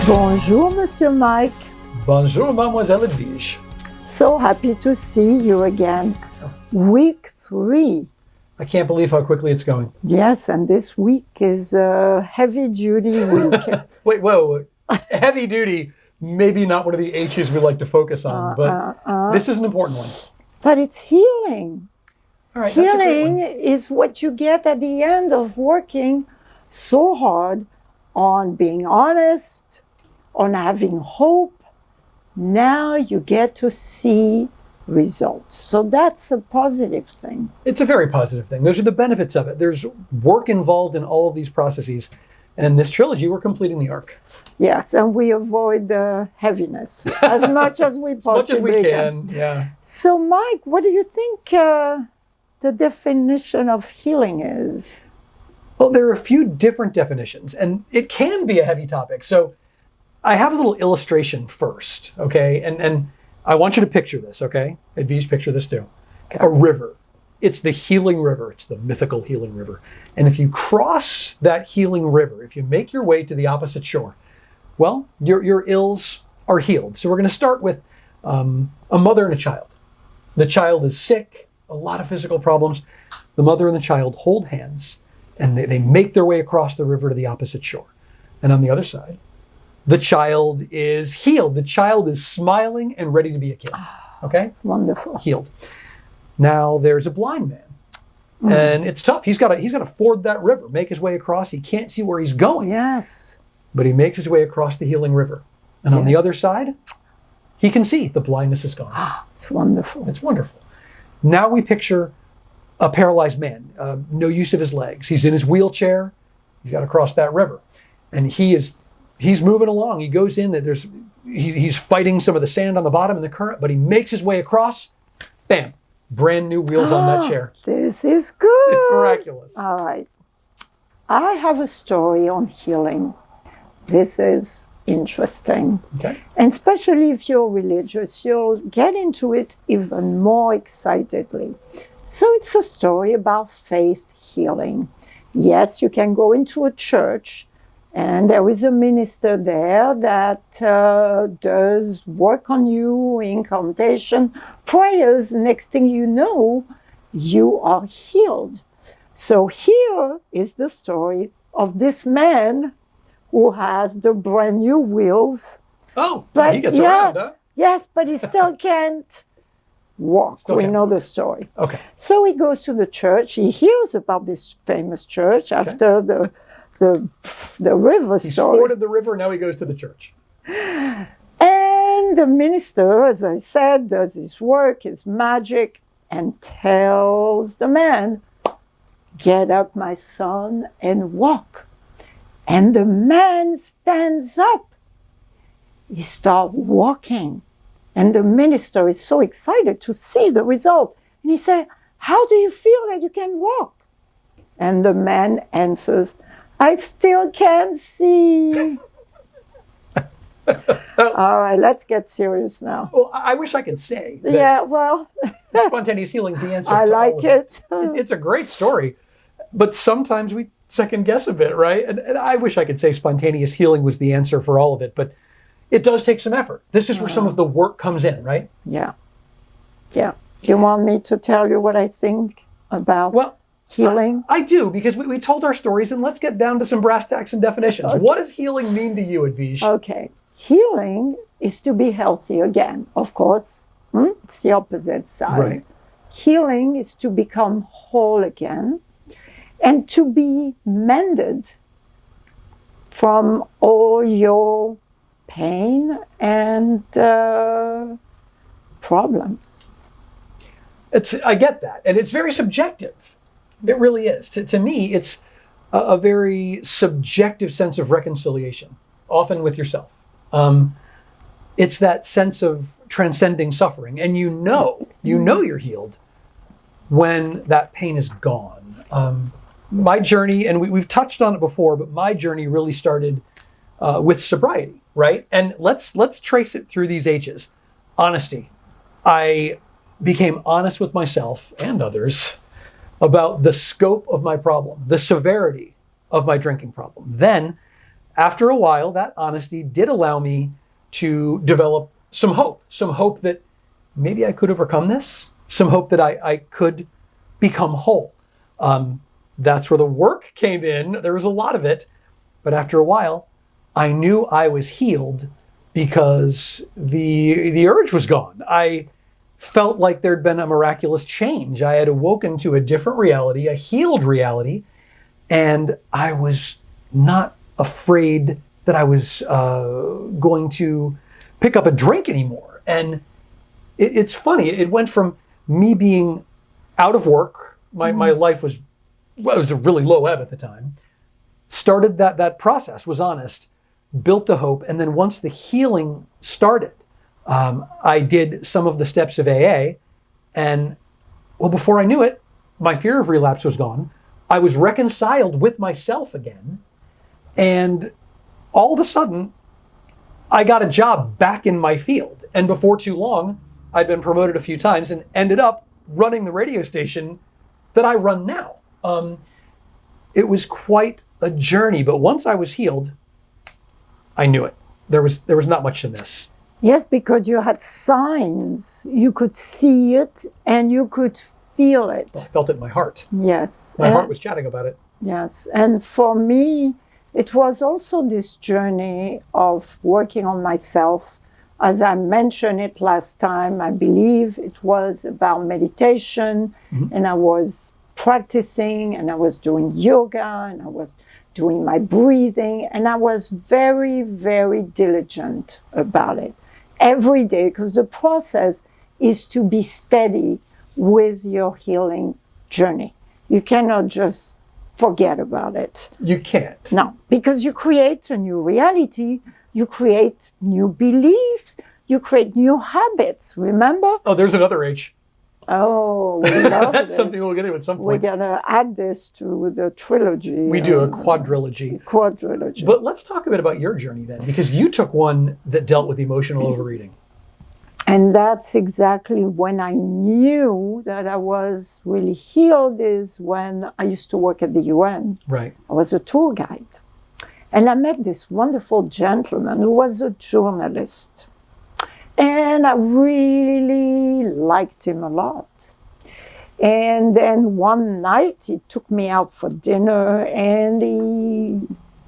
Bonjour, Monsieur Mike. Bonjour, Mademoiselle Edwige. So happy to see you again. Week 3. I can't believe how quickly it's going. Yes, and this week is a heavy-duty week. Wait, whoa. Heavy duty, maybe not one of the H's we like to focus on, but this is an important one. But it's healing. All right, that's a great Healing one. is what you get at the end of working so hard on being honest, on having hope. Now you get to see results. So that's a positive thing. It's a very positive thing. Those are the benefits of it. There's work involved in all of these processes. And in this trilogy, we're completing the arc. Yes, and we avoid the heaviness as much as we As much as possibly we can, yeah. So, Mike, what do you think the definition of healing is? Well, there are a few different definitions, and it can be a heavy topic. So I have a little illustration first, okay? And I want you to picture this, okay? Edwige, picture this too. Okay. A river. It's the healing river. It's the mythical healing river. And if you cross that healing river, if you make your way to the opposite shore, well, your ills are healed. So we're going to start with a mother and a child. The child is sick, a lot of physical problems. The mother and the child hold hands, and they make their way across the river to the opposite shore. And on the other side, the child is healed. The child is smiling and ready to be a kid. Okay? Wonderful. Healed. Now there's a blind man, and it's tough. He's got to ford that river, make his way across. He can't see where he's going, Yes. but he makes his way across the healing river. And on the Yes. other side, he can see. The blindness is gone. It's wonderful. It's wonderful. Now we picture a paralyzed man, no use of his legs. He's in his wheelchair. He's got to cross that river, and he's moving along. He goes in. He's fighting some of the sand on the bottom in the current, but he makes his way across. Bam! Brand new wheels on that chair. This is good. It's miraculous. All right. I have a story on healing. This is interesting. Okay. And especially if you're religious, you'll get into it even more excitedly. So it's a story about faith healing. Yes, you can go into a church, and there is a minister there that does work on you, incantation, prayers. Next thing you know, you are healed. So here is the story of this man who has the brand new wheels. Oh, But he gets yeah, around, huh? Yes, but he still can't walk. Still We can't know walk. the story. Okay. So he goes to the church. He hears about this famous church after the river He's story. forded the river. Now he goes to the church. And the minister, as I said, does his work, his magic, and tells the man, "Get up, my son, and walk." And the man stands up. He starts walking. And the minister is so excited to see the result. And he said, "How do you feel that you can walk?" And the man answers, "I still can't see." All right, let's get serious now. Well, I wish I could say that Yeah, well, spontaneous healing is the answer. I to all like of it. It's a great story, but sometimes we second guess a bit, right? And I wish I could say spontaneous healing was the answer for all of it, but it does take some effort. This is where some of the work comes in, right? Yeah. Yeah. You want me to tell you what I think about Well, healing? I do, because we told our stories, and let's get down to some brass tacks and definitions. Okay. What does healing mean to you, Edwige? Okay. Healing is to be healthy again, of course. It's the opposite side. Right. Healing is to become whole again and to be mended from all your pain and problems. I get that, and it's very subjective. It really is. To me, it's a very subjective sense of reconciliation, often with yourself. It's that sense of transcending suffering, and you know you're healed when that pain is gone. My journey, and we've touched on it before, but my journey really started with sobriety, right? And let's trace it through these H's. Honesty. I became honest with myself and others about the scope of my problem, the severity of my drinking problem. Then, after a while, that honesty did allow me to develop some hope that maybe I could overcome this, some hope that I could become whole. That's where the work came in. There was a lot of it. But after a while, I knew I was healed because the urge was gone. I felt like there'd been a miraculous change. I had awoken to a different reality, a healed reality, and I was not afraid that I was going to pick up a drink anymore. And it's funny. It went from me being out of work. My life was, well, it was a really low ebb at the time. Started that process, was honest, built the hope, and then once the healing started, I did some of the steps of AA, and well, before I knew it, my fear of relapse was gone. I was reconciled with myself again, and all of a sudden, I got a job back in my field. And before too long, I'd been promoted a few times and ended up running the radio station that I run now. It was quite a journey, but once I was healed, I knew it. There was not much to miss. Yes, because you had signs. You could see it and you could feel it. I felt it in my heart. Yes. My heart was chatting about it. Yes. And for me, it was also this journey of working on myself. As I mentioned it last time, I believe it was about meditation, and I was practicing, and I was doing yoga, and I was doing my breathing, and I was very, very diligent about it every day, because the process is to be steady with your healing journey. You cannot just forget about it. You can't. No, because you create a new reality, you create new beliefs, you create new habits, remember? Oh, there's another H. Oh, we love That's this. something we'll get to at some We're point. going to add this to the trilogy. We do a quadrilogy. Quadrilogy. But let's talk a bit about your journey then, because you took one that dealt with emotional overeating. And that's exactly when I knew that I was really healed, is when I used to work at the UN. Right. I was a tour guide. And I met this wonderful gentleman who was a journalist. And I really liked him a lot. And then one night he took me out for dinner and he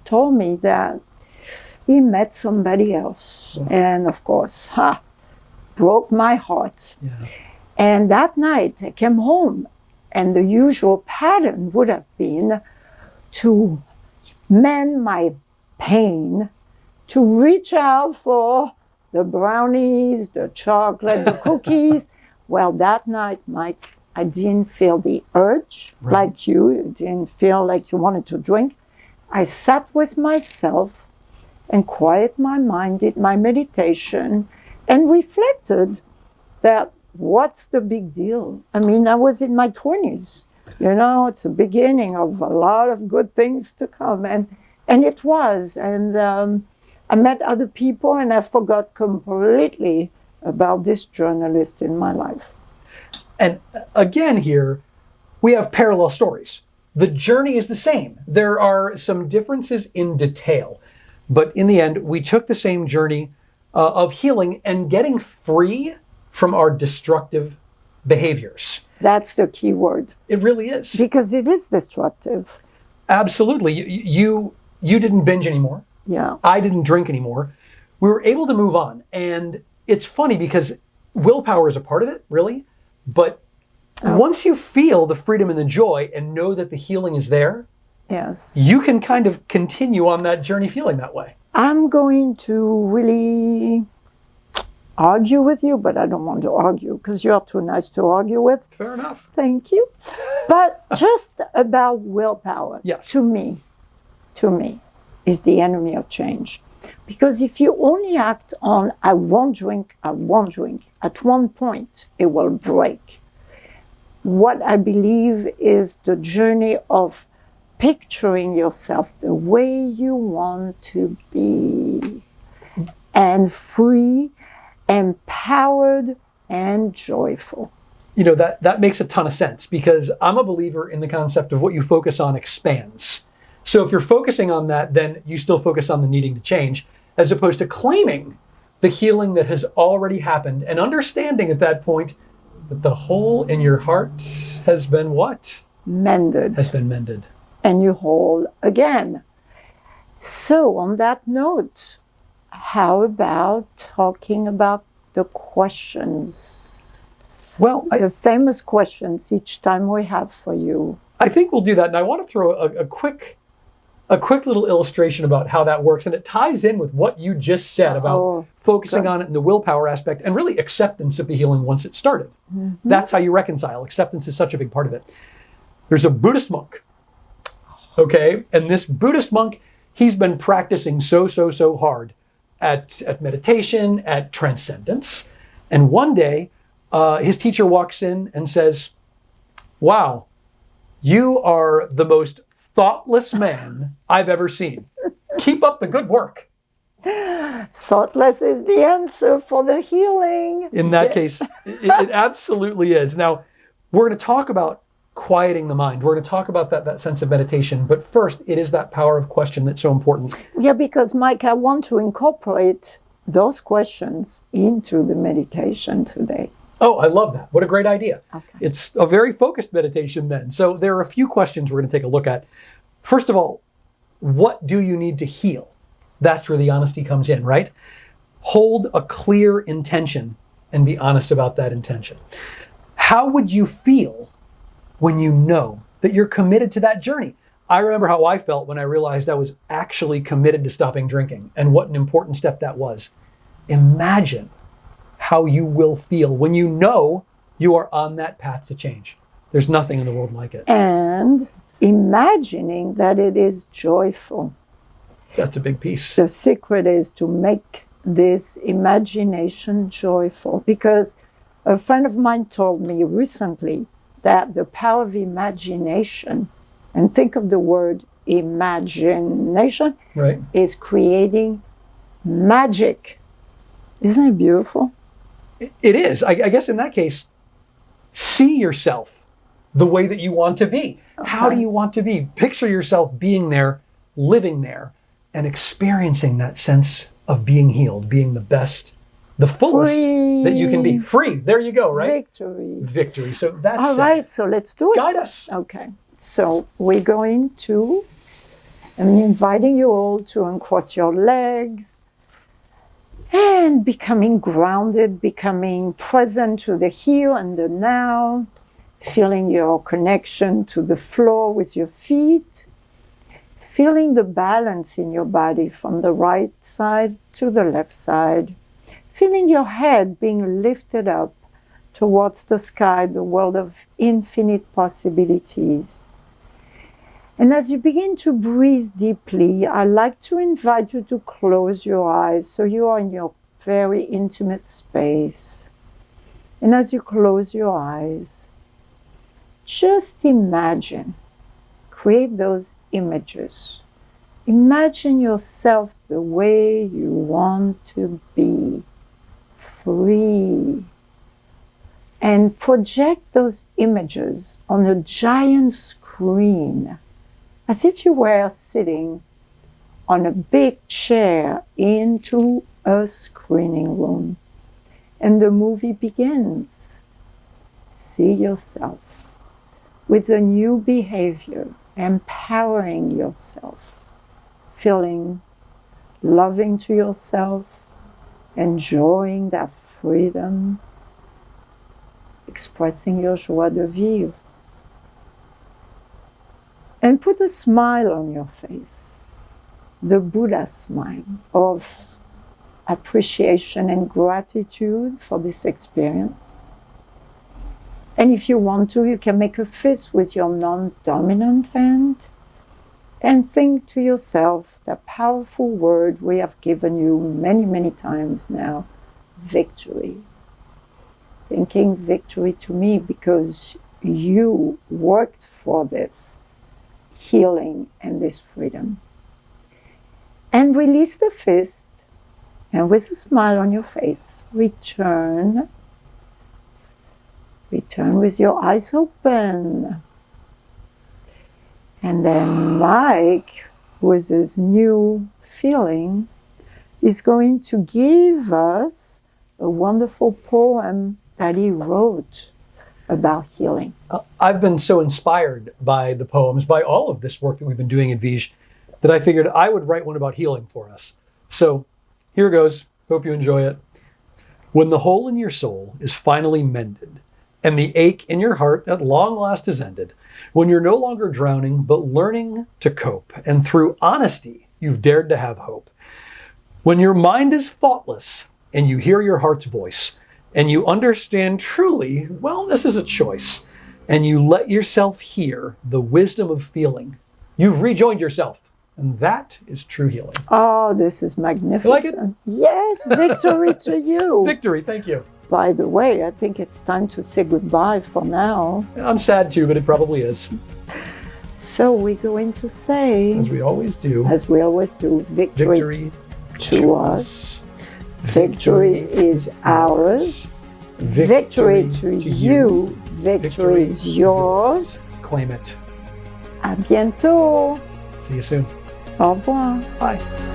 told me that he met somebody else. And of course, broke my heart. Yeah. And that night I came home, and the usual pattern would have been to mend my pain, to reach out for the brownies, the chocolate, the cookies. Well, that night, Mike, I didn't feel the urge like you. You didn't feel like you wanted to drink. I sat with myself and quieted my mind, did my meditation, and reflected that what's the big deal? I mean, I was in my 20s. You know, it's the beginning of a lot of good things to come. And it was. And I met other people, and I forgot completely about this journalist in my life. And again here, we have parallel stories. The journey is the same. There are some differences in detail. But in the end, we took the same journey of healing and getting free from our destructive behaviors. That's the key word. It really is. Because it is destructive. Absolutely. You didn't binge anymore. Yeah. I didn't drink anymore. We were able to move on. And it's funny because willpower is a part of it, really. But once you feel the freedom and the joy and know that the healing is there, Yes. you can kind of continue on that journey feeling that way. I'm going to really argue with you, but I don't want to argue because you're too nice to argue with. Fair enough. Thank you. But just about willpower, Yes. to me, is the enemy of change. Because if you only act on, I won't drink, at one point it will break. What I believe is the journey of picturing yourself the way you want to be, and free, empowered, and joyful. You know, that makes a ton of sense because I'm a believer in the concept of what you focus on expands. So if you're focusing on that, then you still focus on the needing to change, as opposed to claiming the healing that has already happened and understanding at that point that the hole in your heart has been what? Mended. Has been mended. And you whole again. So on that note, how about talking about the questions? Well, The famous questions each time we have for you. I think we'll do that. And I want to throw a quick little illustration about how that works. And it ties in with what you just said about focusing on it in the willpower aspect and really acceptance of the healing once it started. Mm-hmm. That's how you reconcile. Acceptance is such a big part of it. There's a Buddhist monk, okay? And this Buddhist monk, he's been practicing so hard at meditation, at transcendence. And one day, his teacher walks in and says, "Wow, you are the most thoughtless man I've ever seen. Keep up the good work." Thoughtless is the answer for the healing. In that case, it absolutely is. Now, we're going to talk about quieting the mind. We're going to talk about that sense of meditation. But first, it is that power of question that's so important. Yeah, because Mike, I want to incorporate those questions into the meditation today. Oh, I love that. What a great idea. Okay. It's a very focused meditation then. So there are a few questions we're going to take a look at. First of all, what do you need to heal? That's where the honesty comes in, right? Hold a clear intention and be honest about that intention. How would you feel when you know that you're committed to that journey? I remember how I felt when I realized I was actually committed to stopping drinking and what an important step that was. Imagine how you will feel when you know you are on that path to change. There's nothing in the world like it. And imagining that it is joyful. That's a big piece. The secret is to make this imagination joyful, because a friend of mine told me recently that the power of imagination, and think of the word imagination, right, is creating magic. Isn't it beautiful? It is. I guess in that case, see yourself the way that you want to be. Okay. How do you want to be? Picture yourself being there, living there, and experiencing that sense of being healed, being the best, the fullest that you can be. Free. There you go, right? Victory. So that's all right. So let's do it. Guide us. Okay. So we're going to, I'm inviting you all to uncross your legs and becoming grounded, becoming present to the here and the now, feeling your connection to the floor with your feet, feeling the balance in your body from the right side to the left side, feeling your head being lifted up towards the sky, the world of infinite possibilities. And as you begin to breathe deeply, I'd like to invite you to close your eyes so you are in your very intimate space. And as you close your eyes, just imagine, create those images. Imagine yourself the way you want to be, free. And project those images on a giant screen, as if you were sitting on a big chair into a screening room. And the movie begins. See yourself with a new behavior, empowering yourself, feeling loving to yourself, enjoying that freedom, expressing your joie de vivre. And put a smile on your face, the Buddha smile of appreciation and gratitude for this experience. And if you want to, you can make a fist with your non-dominant hand and think to yourself that powerful word we have given you many, many times now, victory. Thinking victory to me because you worked for this healing and this freedom. And release the fist, and with a smile on your face, return with your eyes open. And then Mike, with his new feeling, is going to give us a wonderful poem that he wrote about healing. I've been so inspired by the poems, by all of this work that we've been doing at Vige, that I figured I would write one about healing for us. So here goes. Hope you enjoy it. When the hole in your soul is finally mended, and the ache in your heart at long last is ended, when you're no longer drowning, but learning to cope, and through honesty, you've dared to have hope. When your mind is thoughtless, and you hear your heart's voice, and you understand truly, well, this is a choice, and you let yourself hear the wisdom of feeling, you've rejoined yourself. And that is true healing. Oh, this is magnificent. You like it? Yes, victory to you. Victory, thank you. By the way, I think it's time to say goodbye for now. I'm sad too, but it probably is. So we're going to say, As we always do, victory to us. Victory is ours. Victory to you. Victory is yours. Claim it. À bientôt. See you soon. Au revoir. Bye.